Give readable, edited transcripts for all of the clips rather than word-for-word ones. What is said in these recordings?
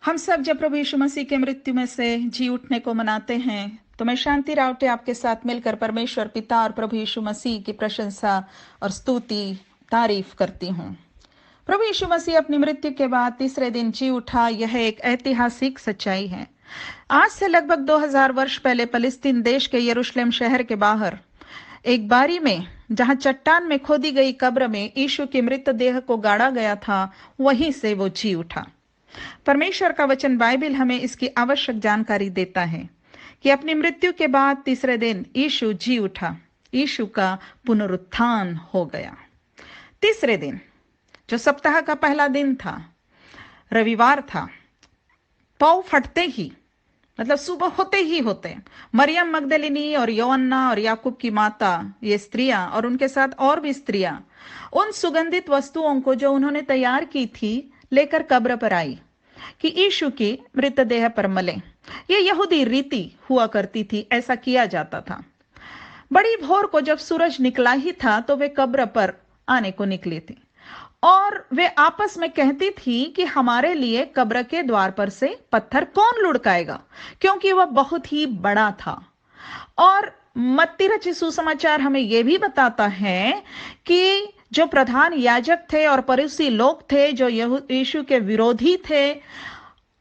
हम सब जब प्रभु यीशु मसीह के मृत्यु में से जी उठने को मनाते हैं, तो मैं शांति रावटे आपके साथ मिलकर परमेश्वर पिता और प्रभु यीशु मसीह की प्रशंसा और स्तुति तारीफ करती हूँ। प्रभु यीशु मसीह अपनी मृत्यु के बाद तीसरे दिन जी उठा, यह एक ऐतिहासिक सच्चाई है। आज से लगभग 2000 वर्ष पहले फलस्तीन देश के यरूशलेम शहर के बाहर एक बारी में, जहां चट्टान में खोदी गई कब्र में यीशु के मृतदेह को गाड़ा गया था, वहीं से वो जी उठा। परमेश्वर का वचन बाइबल हमें इसकी आवश्यक जानकारी देता है कि अपनी मृत्यु के बाद तीसरे दिन यीशु जी उठा। यीशु का पुनरुत्थान हो गया। तीसरे दिन, जो सप्ताह का पहला दिन था, रविवार था, पौ फटते ही, मतलब सुबह होते मरियम मगदलिनी और योअन्ना और याकूब की माता, ये स्त्रियां और उनके साथ और भी स्त्रियां उन सुगंधित वस्तुओं को जो उन्होंने तैयार की थी लेकर कब्र पर आई कि यीशु की मृतदेह पर मले। ये यहूदी रीति हुआ करती थी, ऐसा किया जाता था। बड़ी भोर को जब सूरज निकला ही था तो वे कब्र पर आने को निकली थी और वे आपस में कहती थी कि हमारे लिए कब्र के द्वार पर से पत्थर कौन लुढ़काएगा, क्योंकि वह बहुत ही बड़ा था। और मत्ती रचित सुसमाचार हमें यह भी बताता है कि जो प्रधान याजक थे और फरीसी लोग थे, जो यीशु के विरोधी थे,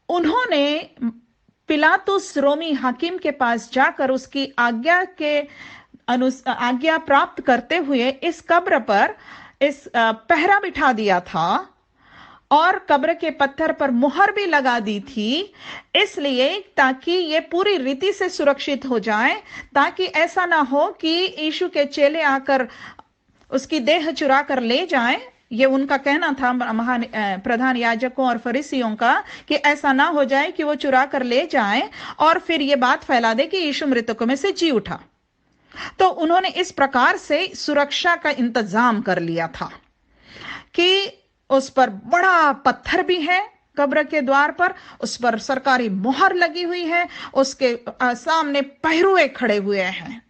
उन्होंने पिलातुस रोमी हाकिम के पास जाकर उसकी आज्ञा प्राप्त करते हुए इस कब्र पर पहरा बिठा दिया था और कब्र के पत्थर पर मुहर भी लगा दी थी, इसलिए ताकि ये पूरी रीति से सुरक्षित हो जाए, ताकि ऐसा ना हो कि यीशु के चेले आकर उसकी देह चुरा कर ले जाएं। ये उनका कहना था, प्रधान याजकों और फरीसियों का, कि ऐसा ना हो जाए कि वो चुरा कर ले जाएं और फिर ये बात फैला दे कि यीशु मृतकों में से जी उठा। तो उन्होंने इस प्रकार से सुरक्षा का इंतजाम कर लिया था कि उस पर बड़ा पत्थर भी है, कब्र के द्वार पर उस पर सरकारी मोहर लगी हुई है, उसके सामने पहरुए खड़े हुए हैं।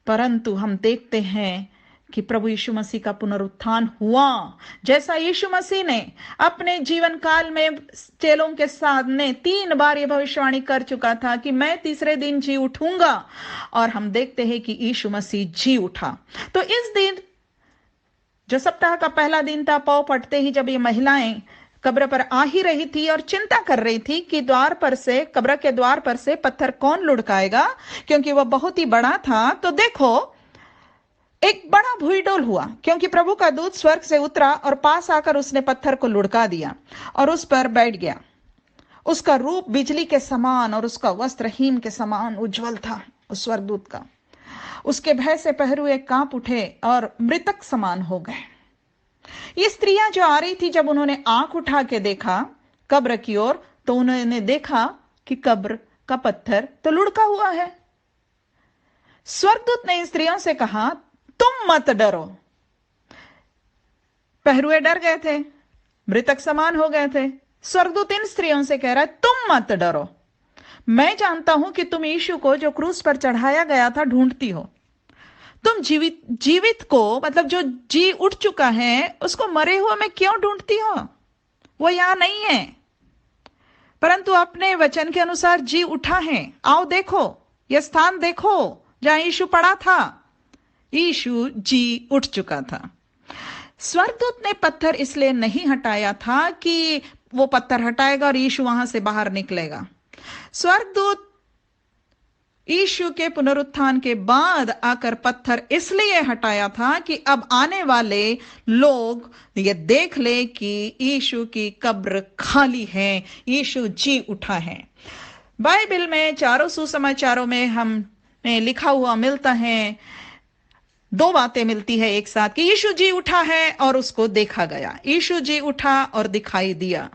परंतु हम देखते हैं कि प्रभु यीशु मसीह का पुनरुत्थान हुआ। जैसा यीशु मसीह ने अपने जीवन काल में चेलों के सामने 3 बार यह भविष्यवाणी कर चुका था कि मैं तीसरे दिन जी उठूंगा, और हम देखते हैं कि यीशु मसीह जी उठा। तो इस दिन, जो सप्ताह का पहला दिन था, पौ फटते ही जब ये महिलाएं कब्र पर आ ही रही थी और चिंता कर रही थी कि कब्र के द्वार पर से पत्थर कौन लुढ़काएगा, क्योंकि वह बहुत ही बड़ा था, तो देखो एक बड़ा भूईडोल हुआ, क्योंकि प्रभु का दूत स्वर्ग से उतरा और पास आकर उसने पत्थर को लुढ़का दिया और उस पर बैठ गया। उसका रूप बिजली के समान और उसका वस्त्र हिम के समान उज्जवल था। उस स्वर्गदूत का, उसके भय से पहरुए कांप उठे और मृतक समान हो गए। ये स्त्रियां जो आ रही थी, जब उन्होंने आंख उठा के देखा कब्र की ओर, तो उन्होंने देखा कि कब्र का पत्थर तो लुढ़का हुआ है। स्वर्गदूत ने इन स्त्रियों से कहा, तुम मत डरो। पहरुए डर गए थे, मृतक समान हो गए थे। स्वर्गदूत इन स्त्रियों से कह रहा है, तुम मत डरो। मैं जानता हूं कि तुम यीशु को, जो क्रूस पर चढ़ाया गया था, ढूंढती हो। तुम जीवित को, मतलब जो जी उठ चुका है, उसको मरे हुए में क्यों ढूंढती हो? वो यहां नहीं है, परंतु अपने वचन के अनुसार जी उठा है। आओ देखो, यह स्थान देखो जहां यीशु पड़ा था। यीशु जी उठ चुका था। स्वर्गदूत ने पत्थर इसलिए नहीं हटाया था कि वो पत्थर हटाएगा और यीशु वहां से बाहर निकलेगा। स्वर्गदूत यीशु के पुनरुत्थान के बाद आकर पत्थर इसलिए हटाया था कि अब आने वाले लोग ये देख ले कि यीशु की कब्र खाली है, यीशु जी उठा है। बाइबल में चारों सुसमाचारों में हमें लिखा हुआ मिलता है, 2 बातें मिलती है एक साथ, कि यीशु जी उठा है और उसको देखा गया। यीशु जी उठा और दिखाई दिया।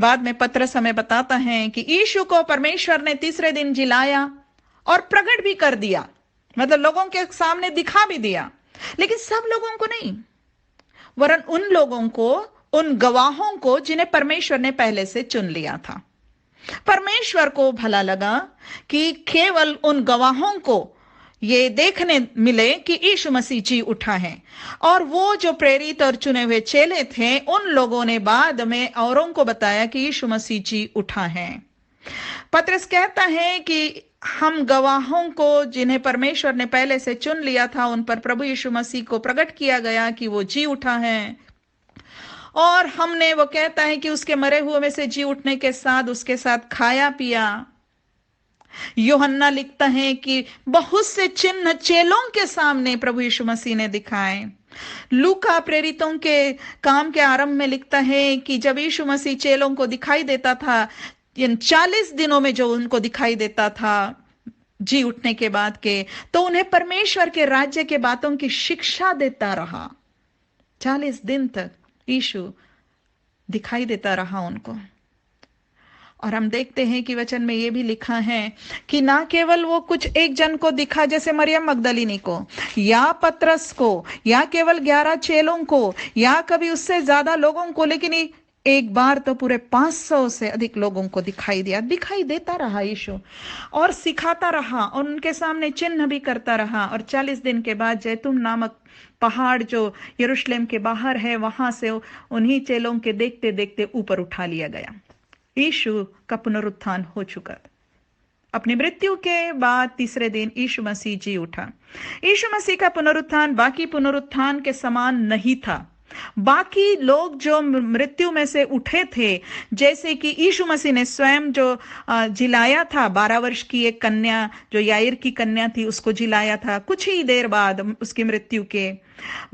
बाद में पतरस हमें बताता है कि यीशु को परमेश्वर ने तीसरे दिन जिलाया और प्रकट भी कर दिया, मतलब लोगों के सामने दिखा भी दिया, लेकिन सब लोगों को नहीं, वरन उन लोगों को, उन गवाहों को जिन्हें परमेश्वर ने पहले से चुन लिया था। परमेश्वर को भला लगा कि केवल उन गवाहों को ये देखने मिले कि यीशु मसीह जी उठा है। और वो जो प्रेरित और चुने हुए चेले थे, उन लोगों ने बाद में औरों को बताया कि यीशु मसीह जी उठा है। पतरस कहता है कि हम गवाहों को, जिन्हें परमेश्वर ने पहले से चुन लिया था, उन पर प्रभु यीशु मसीह को प्रकट किया गया कि वो जी उठा है। और हमने, वो कहता है कि उसके मरे हुए में से जी उठने के साथ उसके साथ खाया पिया। यूहन्ना लिखता है कि बहुत से चिन्ह चेलों के सामने प्रभु यीशु मसीह ने दिखाए। लूका प्रेरितों के काम के आरंभ में लिखता है कि जब यीशु मसीह चेलों को दिखाई देता था, इन 40 दिनों में जो उनको दिखाई देता था जी उठने के बाद के, तो उन्हें परमेश्वर के राज्य के बातों की शिक्षा देता रहा। 40 दिन तक यीशु दिखाई देता रहा उनको। और हम देखते हैं कि वचन में यह भी लिखा है कि ना केवल वो कुछ एक जन को दिखा, जैसे मरियम मगदलिनी को या पतरस को या केवल 11 चेलों को या कभी उससे ज्यादा लोगों को, लेकिन एक बार तो पूरे 500 से अधिक लोगों को दिखाई देता रहा यीशु, और सिखाता रहा और उनके सामने चिन्ह भी करता रहा। और 40 दिन के बाद जैतून नामक पहाड़ जो यरूशलेम के बाहर है, वहां से उन्हीं चेलों के देखते देखते ऊपर उठा लिया गया। यीशु का पुनरुत्थान हो चुका था। अपनी मृत्यु के बाद तीसरे दिन यीशु मसीह जी उठा। यीशु मसीह का पुनरुत्थान बाकी पुनरुत्थान के समान नहीं था। बाकी लोग जो मृत्यु में से उठे थे, जैसे कि यीशु मसीह ने स्वयं जो जिलाया था, 12 वर्ष की एक कन्या जो याईर की कन्या थी, उसको जिलाया था। कुछ ही देर बाद उसकी मृत्यु के,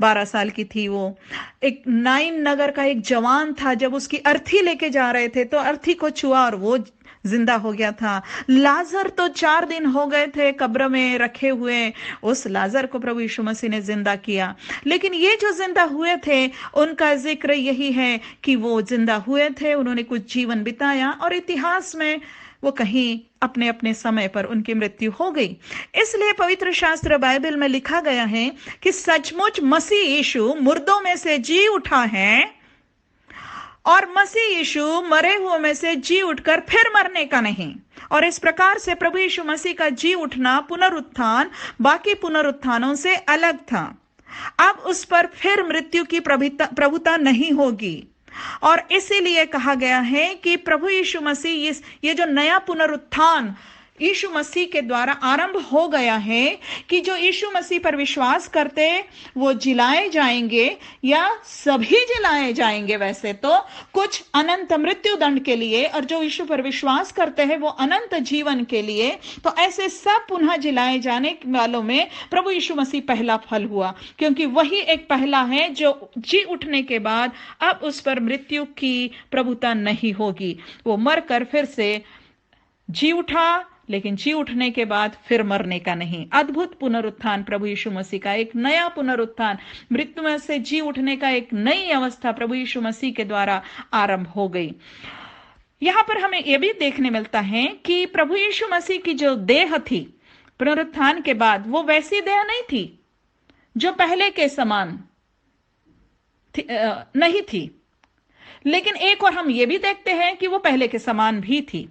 12 साल की थी वो। एक नाइन नगर का एक जवान था, जब उसकी अर्थी लेके जा रहे थे तो अर्थी को छुआ और वो जिंदा हो गया था। लाजर तो 4 दिन हो गए थे कब्र में रखे हुए, उस लाजर को प्रभु यीशु मसीह ने जिंदा किया। लेकिन ये जो जिंदा हुए थे, उनका जिक्र यही है कि वो जिंदा हुए थे, उन्होंने कुछ जीवन बिताया और इतिहास में वो कहीं अपने अपने समय पर उनकी मृत्यु हो गई। इसलिए पवित्र शास्त्र बाइबल में लिखा गया है कि सचमुच मसीह यीशु मुर्दों में से जी उठा है, और मसीह यीशु मरे हुए में से जी उठकर फिर मरने का नहीं। और इस प्रकार से प्रभु यीशु मसीह का जी उठना, पुनरुत्थान, बाकी पुनरुत्थानों से अलग था। अब उस पर फिर मृत्यु की प्रभुता नहीं होगी। और इसीलिए कहा गया है कि प्रभु यीशु मसीह, ये जो नया पुनरुत्थान यीशु मसीह के द्वारा आरंभ हो गया है, कि जो यीशु मसीह पर विश्वास करते वो जिलाए जाएंगे, या सभी जिलाए जाएंगे। वैसे तो कुछ अनंत मृत्यु दंड के लिए, और जो यीशु पर विश्वास करते हैं वो अनंत जीवन के लिए। तो ऐसे सब पुनः जिलाए जाने वालों में प्रभु यीशु मसीह पहला फल हुआ, क्योंकि वही एक पहला है जो जी उठने के बाद अब उस पर मृत्यु की प्रभुता नहीं होगी। वो मरकर फिर से जी उठा, लेकिन जी उठने के बाद फिर मरने का नहीं। अद्भुत पुनरुत्थान प्रभु यीशु मसीह का, एक नया पुनरुत्थान, मृत्यु में से जी उठने का एक नई अवस्था प्रभु यीशु मसीह के द्वारा आरंभ हो गई। यहां पर हमें यह भी देखने मिलता है कि प्रभु यीशु मसीह की जो देह थी पुनरुत्थान के बाद, वो वैसी देह नहीं थी जो पहले के समान नहीं थी। लेकिन एक और हम ये भी देखते हैं कि वो पहले के समान भी थी।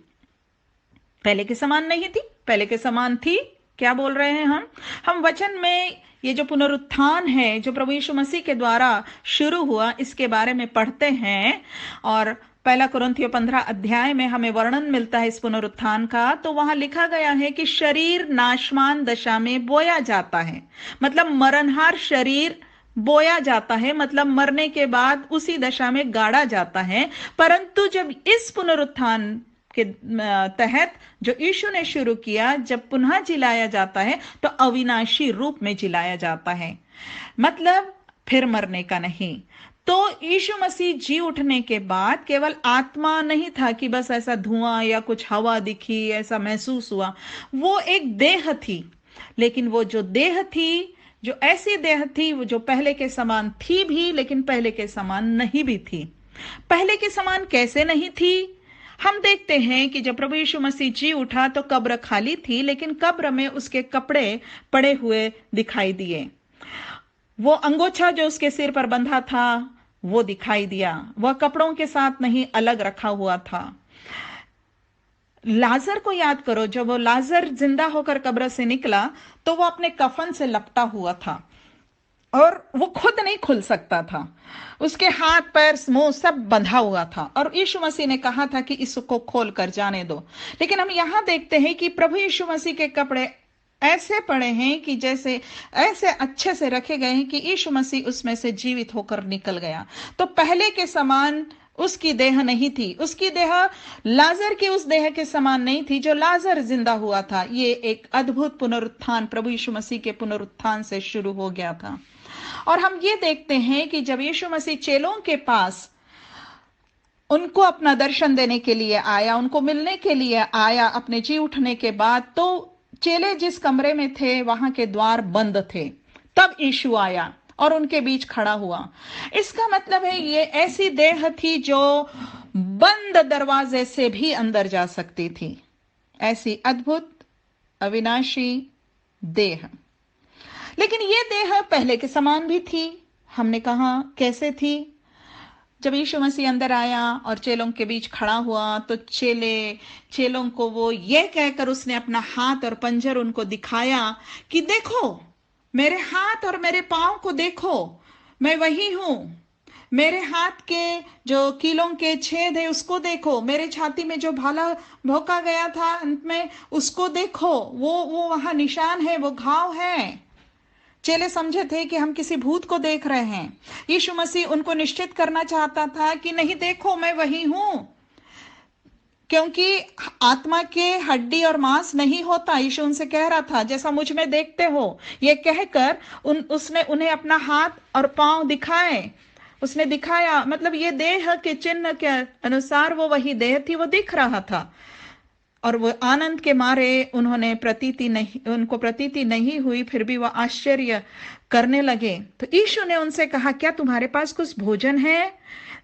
पहले के समान नहीं थी, पहले के समान थी। क्या बोल रहे हैं हम वचन में ये जो पुनरुत्थान है, जो प्रभु यीशु मसीह के द्वारा शुरू हुआ, इसके बारे में पढ़ते हैं। और 1 कुरिन्थियों 15 अध्याय में हमें वर्णन मिलता है इस पुनरुत्थान का। तो वहां लिखा गया है कि शरीर नाशमान दशा में बोया जाता है, मतलब मरणहार शरीर बोया जाता है, मतलब मरने के बाद उसी दशा में गाड़ा जाता है। परंतु जब इस पुनरुत्थान के तहत जो यीशु ने शुरू किया, जब पुनः जिलाया जाता है तो अविनाशी रूप में जिलाया जाता है, मतलब फिर मरने का नहीं। तो यीशु मसीह जी उठने के बाद केवल आत्मा नहीं था कि बस ऐसा धुआं या कुछ हवा दिखी, ऐसा महसूस हुआ। वो एक देह थी, लेकिन वो जो देह थी, जो ऐसी देह थी, वो जो पहले के समान थी भी, लेकिन पहले के समान नहीं भी थी। पहले के समान कैसे नहीं थी? हम देखते हैं कि जब प्रभु यीशु मसीह जी उठा तो कब्र खाली थी, लेकिन कब्र में उसके कपड़े पड़े हुए दिखाई दिए। वो अंगोछा जो उसके सिर पर बंधा था वो दिखाई दिया, वह कपड़ों के साथ नहीं अलग रखा हुआ था। लाजर को याद करो, जब वो लाजर जिंदा होकर कब्र से निकला तो वो अपने कफन से लपटा हुआ था और वो खुद नहीं खुल सकता था। उसके हाथ पैर मुंह सब बंधा हुआ था और यीशु मसीह ने कहा था कि इसको खोल कर जाने दो। लेकिन हम यहां देखते हैं कि प्रभु यीशु मसीह के कपड़े ऐसे पड़े हैं कि जैसे ऐसे अच्छे से रखे गए हैं कि यीशु मसीह उसमें से जीवित होकर निकल गया। तो पहले के समान उसकी देह नहीं थी, उसकी देह लाजर की उस देह के समान नहीं थी जो लाजर जिंदा हुआ था। ये एक अद्भुत पुनरुत्थान प्रभु यीशु मसीह के पुनरुत्थान से शुरू हो गया था। और हम ये देखते हैं कि जब यीशु मसीह चेलों के पास उनको अपना दर्शन देने के लिए आया, उनको मिलने के लिए आया अपने जी उठने के बाद, तो चेले जिस कमरे में थे वहां के द्वार बंद थे। तब यीशु आया और उनके बीच खड़ा हुआ। इसका मतलब है ये ऐसी देह थी जो बंद दरवाजे से भी अंदर जा सकती थी। ऐसी अद्भुत अविनाशी देह। लेकिन ये देह पहले के समान भी थी। हमने कहा कैसे थी? जब यीशु मसीह अंदर आया और चेलों के बीच खड़ा हुआ तो चेलों को वो ये कहकर उसने अपना हाथ और पंजर उनको दिखाया कि देखो मेरे हाथ और मेरे पांव को देखो, मैं वही हूं। मेरे हाथ के जो कीलों के छेद है उसको देखो, मेरे छाती में जो भाला भोंका गया था अंत में उसको देखो, वो वहां निशान है, वो घाव है। चेले समझे थे कि हम किसी भूत को देख रहे हैं। यीशु मसीह उनको निश्चित करना चाहता था कि नहीं, देखो मैं वही हूं, क्योंकि आत्मा के हड्डी और मांस नहीं होता। यीशु उनसे कह रहा था जैसा मुझ में देखते हो। ये कहकर उसने उन्हें अपना हाथ और पांव दिखाए। उसने दिखाया, मतलब ये देह के चिन्ह के अनुसार वो वही देह थी, वो दिख रहा था। और वो आनंद के मारे उनको प्रतीति नहीं हुई, फिर भी वह आश्चर्य करने लगे। तो यीशु ने उनसे कहा, क्या तुम्हारे पास कुछ भोजन है?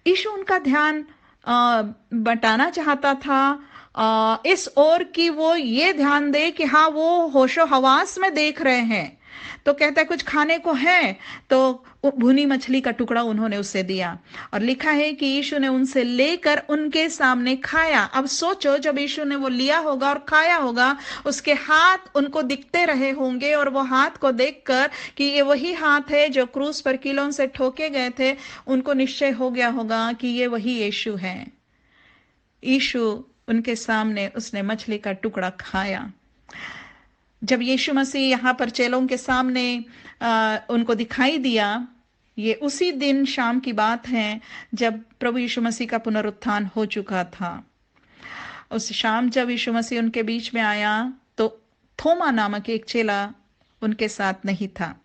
यीशु उनका ध्यान बटाना चाहता था इस ओर कि वो ये ध्यान दे कि हाँ वो होशो हवास में देख रहे हैं। तो कहता है कुछ खाने को है, तो भुनी मछली का टुकड़ा उन्होंने उसे दिया और लिखा है कि यीशु ने उनसे लेकर उनके सामने खाया। अब सोचो, जब यीशु ने वो लिया होगा और खाया होगा, उसके हाथ उनको दिखते रहे होंगे और वो हाथ को देखकर कि ये वही हाथ है जो क्रूस पर कीलों से ठोके गए थे, उनको निश्चय हो गया होगा कि ये वही यीशु है। यीशु उनके सामने उसने मछली का टुकड़ा खाया। जब यीशु मसीह यहाँ पर चेलों के सामने उनको दिखाई दिया, ये उसी दिन शाम की बात है जब प्रभु यीशु मसीह का पुनरुत्थान हो चुका था। उस शाम जब यीशु मसीह उनके बीच में आया तो थोमा नामक एक चेला उनके साथ नहीं था।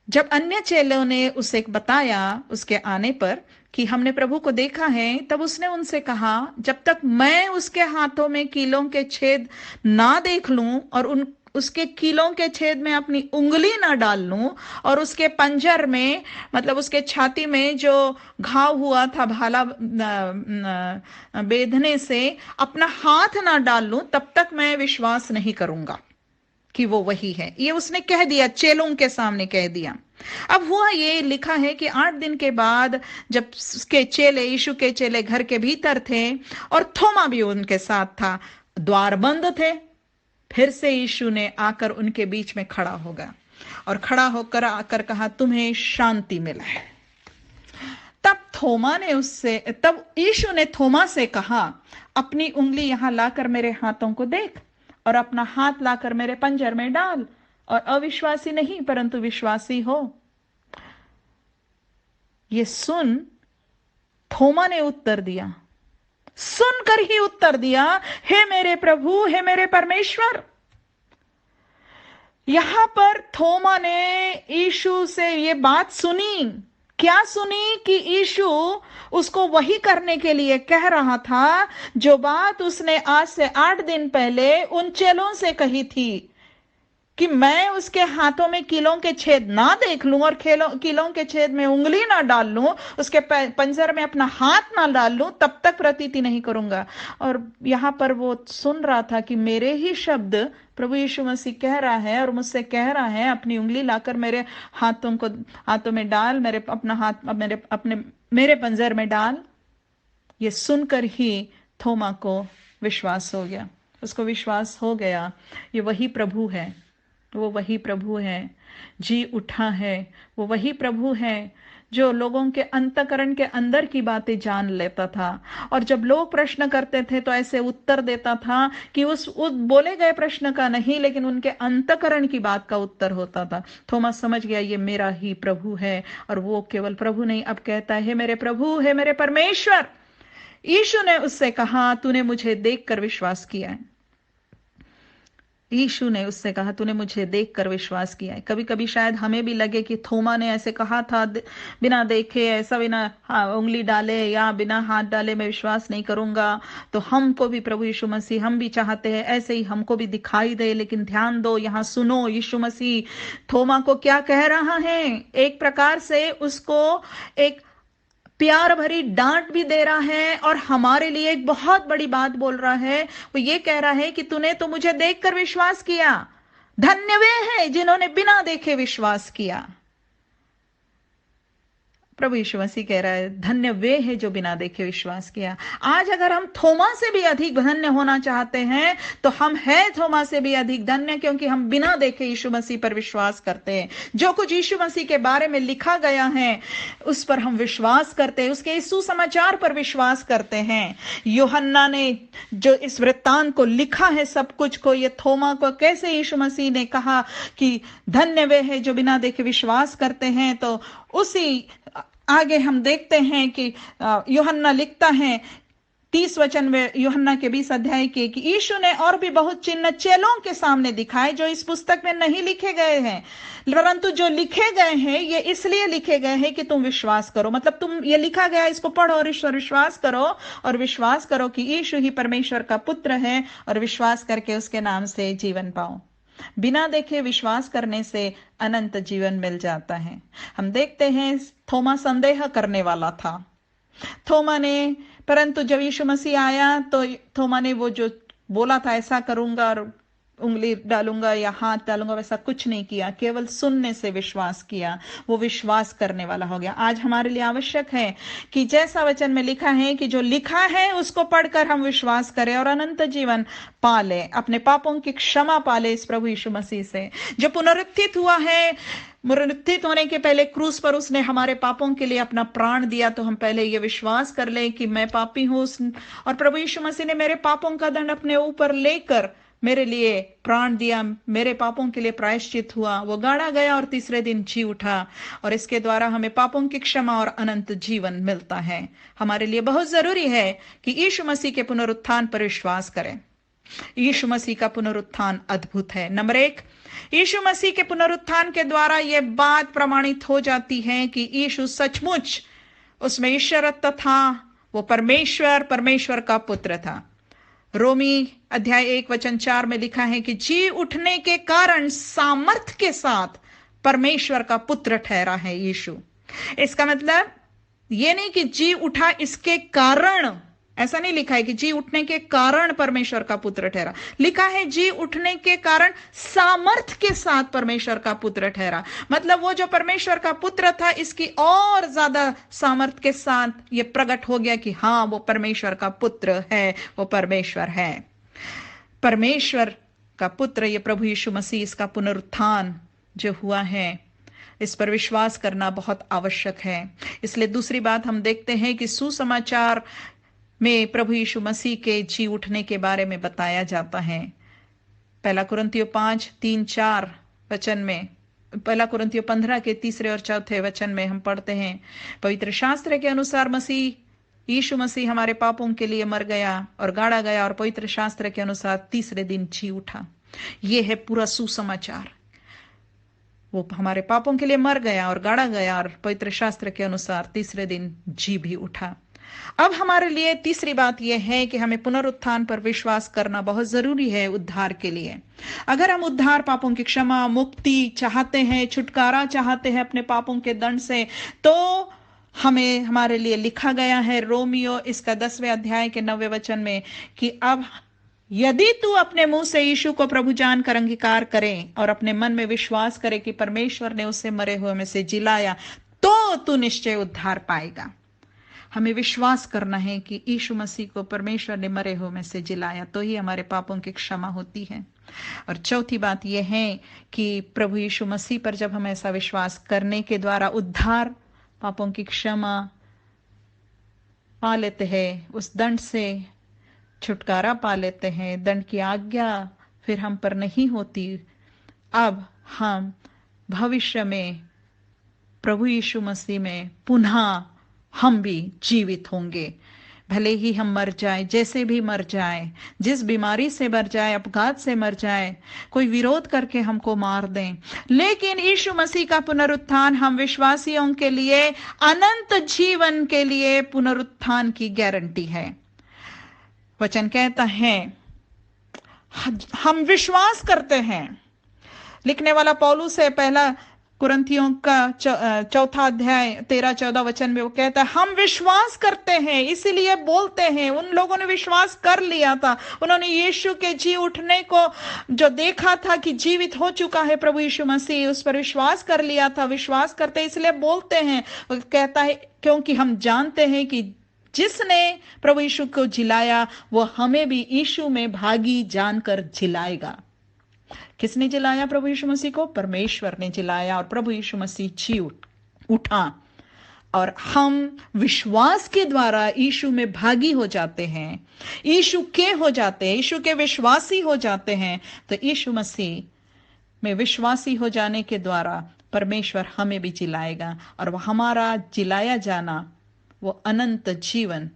जब अन्य चेलों ने उसे बताया उसके आने पर कि हमने प्रभु को देखा है, तब उसने उनसे कहा, जब तक मैं उसके हाथों में कीलों के छेद ना देख लूं और उसके कीलों के छेद में अपनी उंगली ना डाल लूं और उसके पंजर में, मतलब उसके छाती में जो घाव हुआ था भाला बेधने से, अपना हाथ ना डाल लूं, तब तक मैं विश्वास नहीं करूंगा कि वो वही है। ये उसने कह दिया, चेलों के सामने कह दिया। अब हुआ ये, लिखा है कि 8 दिन के बाद जब उसके चेले, यीशु के चेले घर के भीतर थे और थोमा भी उनके साथ था, द्वार बंद थे, फिर से यीशु ने आकर उनके बीच में खड़ा होगा और खड़ा होकर आकर कहा, तुम्हें शांति मिले। तब यीशु ने थोमा से कहा, अपनी उंगली यहां लाकर मेरे हाथों को देख और अपना हाथ लाकर मेरे पंजर में डाल और अविश्वासी नहीं परंतु विश्वासी हो। ये सुन थोमा ने उत्तर दिया, सुनकर ही उत्तर दिया, हे मेरे प्रभु, हे मेरे परमेश्वर। यहां पर थोमा ने यीशु से ये बात सुनी। क्या सुनी? कि यीशु उसको वही करने के लिए कह रहा था जो बात उसने आज से 8 दिन पहले उन चेलों से कही थी कि मैं उसके हाथों में कीलों के छेद ना देख लूं और कीलों के छेद में उंगली ना डाल लूं, उसके पंजर में अपना हाथ ना डाल लूं, तब तक प्रतीति नहीं करूंगा। और यहां पर वो सुन रहा था कि मेरे ही शब्द प्रभु यीशु मसीह कह रहा है और मुझसे कह रहा है, अपनी उंगली लाकर मेरे हाथों में डाल, मेरे अपना हाथ मेरे पंजर में डाल। ये सुनकर ही थोमा को विश्वास हो गया, उसको विश्वास हो गया ये वही प्रभु है, वो वही प्रभु है, जी उठा है, वो वही प्रभु है जो लोगों के अंतःकरण के अंदर की बातें जान लेता था। और जब लोग प्रश्न करते थे तो ऐसे उत्तर देता था कि उस बोले गए प्रश्न का नहीं, लेकिन उनके अंतःकरण की बात का उत्तर होता था। थोमस समझ गया ये मेरा ही प्रभु है, और वो केवल प्रभु नहीं, अब कहता है मेरे प्रभु है, मेरे परमेश्वर। यीशु ने उससे कहा तूने मुझे देखकर विश्वास किया है। यीशु ने उससे कहा तूने मुझे देखकर विश्वास किया है। कभी कभी शायद हमें भी लगे कि थोमा ने ऐसे कहा था, बिना देखे, ऐसा बिना उंगली डाले या बिना हाथ डाले मैं विश्वास नहीं करूंगा। तो हमको भी प्रभु यीशु मसीह, हम भी चाहते हैं ऐसे ही हमको भी दिखाई दे। लेकिन ध्यान दो, यहाँ सुनो, यीशु मसीह थोमा को क्या कह रहा है। एक प्रकार से उसको एक प्यार भरी डांट भी दे रहा है, और हमारे लिए एक बहुत बड़ी बात बोल रहा है। वो ये कह रहा है कि तूने तो मुझे देखकर विश्वास किया, धन्य वे हैं जिन्होंने बिना देखे विश्वास किया। प्रभु यीशु मसीह कह रहा है धन्य वे हैं जो बिना देखे विश्वास किया। आज अगर हम थोमा से भी अधिक धन्य होना चाहते हैं तो हम हैं थोमा से भी अधिक धन्य, क्योंकि हम बिना देखे यीशु मसीह पर विश्वास करते हैं। जो कुछ यीशु मसीह के बारे में लिखा गया है उस पर हम विश्वास करते हैं, उसके इस सुसमाचार पर विश्वास करते हैं। यूहन्ना ने जो इस वृत्तांत को लिखा है, सब कुछ को, ये थोमा को कैसे यीशु मसीह ने कहा कि धन्य वे हैं जो बिना देखे विश्वास करते हैं, तो उसी आगे हम देखते हैं कि यूहन्ना लिखता है 30 वचन में, यूहन्ना के 20 अध्याय के, कि यीशु ने और भी बहुत चिन्ह चेलों के सामने दिखाए जो इस पुस्तक में नहीं लिखे गए हैं, परंतु जो लिखे गए हैं ये इसलिए लिखे गए हैं कि तुम विश्वास करो। मतलब तुम, ये लिखा गया इसको पढ़ो और विश्वास करो, और विश्वास करो कि यीशु ही परमेश्वर का पुत्र है, और विश्वास करके उसके नाम से जीवन पाओ। बिना देखे विश्वास करने से अनंत जीवन मिल जाता है। हम देखते हैं थोमा संदेह करने वाला था, थोमा ने, परंतु जब यीशु मसीह आया तो थोमा ने वो जो बोला था ऐसा करूंगा और उंगली डालूंगा या हाथ डालूंगा, वैसा कुछ नहीं किया, केवल सुनने से विश्वास किया, वो विश्वास करने वाला हो गया। आज हमारे लिए आवश्यक है कि जैसा वचन में लिखा है कि जो लिखा है उसको पढ़कर हम विश्वास करें और अनंत जीवन पाले, अपने पापों की क्षमा पाले इस प्रभु यीशु मसीह से, जो पुनरुत्थित हुआ है। पुनरुत्थित होने के पहले क्रूस पर उसने हमारे पापों के लिए अपना प्राण दिया। तो हम पहले ये विश्वास कर लें कि मैं पापी हूं, और प्रभु यीशु मसीह ने मेरे पापों का दंड अपने ऊपर लेकर मेरे लिए प्राण दिया, मेरे पापों के लिए प्रायश्चित हुआ, वो गाड़ा गया और तीसरे दिन जी उठा, और इसके द्वारा हमें पापों की क्षमा और अनंत जीवन मिलता है। हमारे लिए बहुत जरूरी है कि यीशु मसीह के पुनरुत्थान पर विश्वास करें। यीशु मसीह का पुनरुत्थान अद्भुत है। नंबर 1, यीशु मसीह के पुनरुत्थान के द्वारा यह बात प्रमाणित हो जाती है कि यीशु सचमुच उसमें ईश्वरत्व था, वो परमेश्वर का पुत्र था। रोमी अध्याय 1 वचन 4 में लिखा है कि जी उठने के कारण सामर्थ के साथ परमेश्वर का पुत्र ठहरा है यीशु। इसका मतलब ये नहीं कि जी उठा इसके कारण, ऐसा नहीं लिखा है कि जी उठने के कारण परमेश्वर का पुत्र ठहरा, लिखा है जी उठने के कारण सामर्थ के साथ परमेश्वर का पुत्र ठहरा। मतलब वो जो परमेश्वर का पुत्र था, इसकी और ज्यादा सामर्थ के साथ ये प्रकट हो गया कि हाँ, वो परमेश्वर का पुत्र है, वो परमेश्वर है, परमेश्वर का पुत्र। ये प्रभु यीशु मसीह, इसका पुनरुत्थान जो हुआ है, इस पर विश्वास करना बहुत आवश्यक है। इसलिए दूसरी बात हम देखते हैं कि सुसमाचार में प्रभु यीशु मसीह के जी उठने के बारे में बताया जाता है। 1 कुरिन्थियों 5:3-4 वचन में, 1 कुरिन्थियों 15 के 3 और 4 वचन में हम पढ़ते हैं, पवित्र शास्त्र के अनुसार यीशु मसीह हमारे पापों के लिए मर गया और गाड़ा गया, और पवित्र शास्त्र के अनुसार तीसरे दिन जी उठा। यह है पूरा सुसमाचार। वो हमारे पापों के लिए मर गया और गाड़ा गया, और पवित्र शास्त्र के अनुसार तीसरे दिन जी भी उठा। अब हमारे लिए तीसरी बात यह है कि हमें पुनरुत्थान पर विश्वास करना बहुत जरूरी है उद्धार के लिए। अगर हम उद्धार, पापों की क्षमा, मुक्ति चाहते हैं, छुटकारा चाहते हैं अपने पापों के दंड से, तो हमें, हमारे लिए लिखा गया है रोमियो इसका 10वें अध्याय के 9वें वचन में कि अब यदि तू अपने मुंह से यीशु को प्रभु जानकर अंगीकार करे और अपने मन में विश्वास करे कि परमेश्वर ने उसे मरे हुए में से जिलाया, तो तू निश्चय उद्धार पाएगा। हमें विश्वास करना है कि यीशु मसीह को परमेश्वर ने मरे हुए में से जिलाया, तो ही हमारे पापों की क्षमा होती है। और चौथी बात यह है कि प्रभु यीशु मसीह पर जब हम ऐसा विश्वास करने के द्वारा उद्धार, पापों की क्षमा पा लेते हैं, उस दंड से छुटकारा पा लेते हैं, दंड की आज्ञा फिर हम पर नहीं होती। अब हम भविष्य में प्रभु यीशु मसीह में पुनः हम भी जीवित होंगे। भले ही हम मर जाए, जैसे भी मर जाए, जिस बीमारी से मर जाए, अपघात से मर जाए, कोई विरोध करके हमको मार दें, लेकिन यीशु मसीह का पुनरुत्थान हम विश्वासियों के लिए अनंत जीवन के लिए पुनरुत्थान की गारंटी है। वचन कहता है हम विश्वास करते हैं। लिखने वाला पौलुस है, पहला कुरिन्थियों का चौथा अध्याय 13-14 वचन में वो कहता है हम विश्वास करते हैं, इसीलिए बोलते हैं। उन लोगों ने विश्वास कर लिया था, उन्होंने यीशु के जी उठने को जो देखा था कि जीवित हो चुका है प्रभु यीशु मसीह, उस पर विश्वास कर लिया था। विश्वास करते इसलिए बोलते हैं। वो कहता है क्योंकि हम जानते हैं कि जिसने प्रभु यीशु को जिलाया वो हमें भी यीशु में भागी जानकर जिलाएगा। किसने जिलाया प्रभु यीशु मसीह को? परमेश्वर ने जिलाया, और प्रभु यीशु मसीह जी उठा, और हम विश्वास के द्वारा यीशु में भागी हो जाते हैं, यीशु के हो जाते हैं, यीशु के विश्वासी हो जाते हैं। तो यीशु मसीह में विश्वासी हो जाने के द्वारा परमेश्वर हमें भी जिलाएगा, और वह हमारा जिलाया जाना वो अनंत जीवन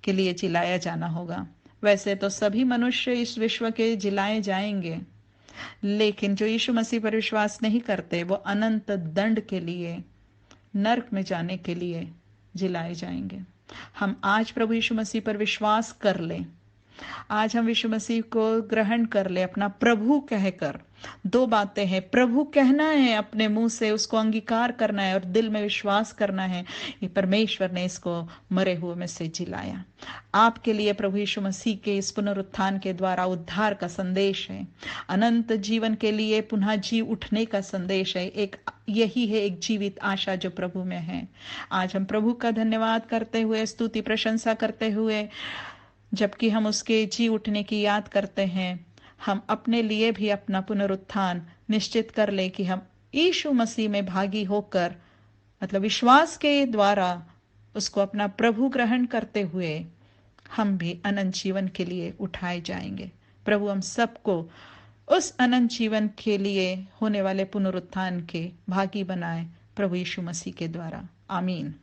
के लिए जिलाया जाना होगा। वैसे तो सभी मनुष्य इस विश्व के जिलाए जाएंगे, लेकिन जो यीशु मसीह पर विश्वास नहीं करते वो अनंत दंड के लिए, नरक में जाने के लिए जिलाए जाएंगे। हम आज प्रभु यीशु मसीह पर विश्वास कर लें, आज हम यीशु मसीह को ग्रहण कर ले अपना प्रभु कहकर। दो बातें हैं, प्रभु कहना है अपने मुंह से, उसको अंगीकार करना है, और दिल में विश्वास करना है कि परमेश्वर ने इसको मरे हुए में से जिलाया। आपके लिए प्रभु यीशु मसीह के इस पुनरुत्थान के द्वारा उद्धार का संदेश है, अनंत जीवन के लिए पुनः जी उठने का संदेश है। यही है एक जीवित आशा जो प्रभु में है। आज हम प्रभु का धन्यवाद करते हुए, स्तुति प्रशंसा करते हुए, जबकि हम उसके जी उठने की याद करते हैं, हम अपने लिए भी अपना पुनरुत्थान निश्चित कर ले कि हम यीशु मसीह में भागी होकर, मतलब विश्वास के द्वारा उसको अपना प्रभु ग्रहण करते हुए हम भी अनंत जीवन के लिए उठाए जाएंगे। प्रभु हम सबको उस अनंत जीवन के लिए होने वाले पुनरुत्थान के भागी बनाए, प्रभु यीशु मसीह के द्वारा। आमीन।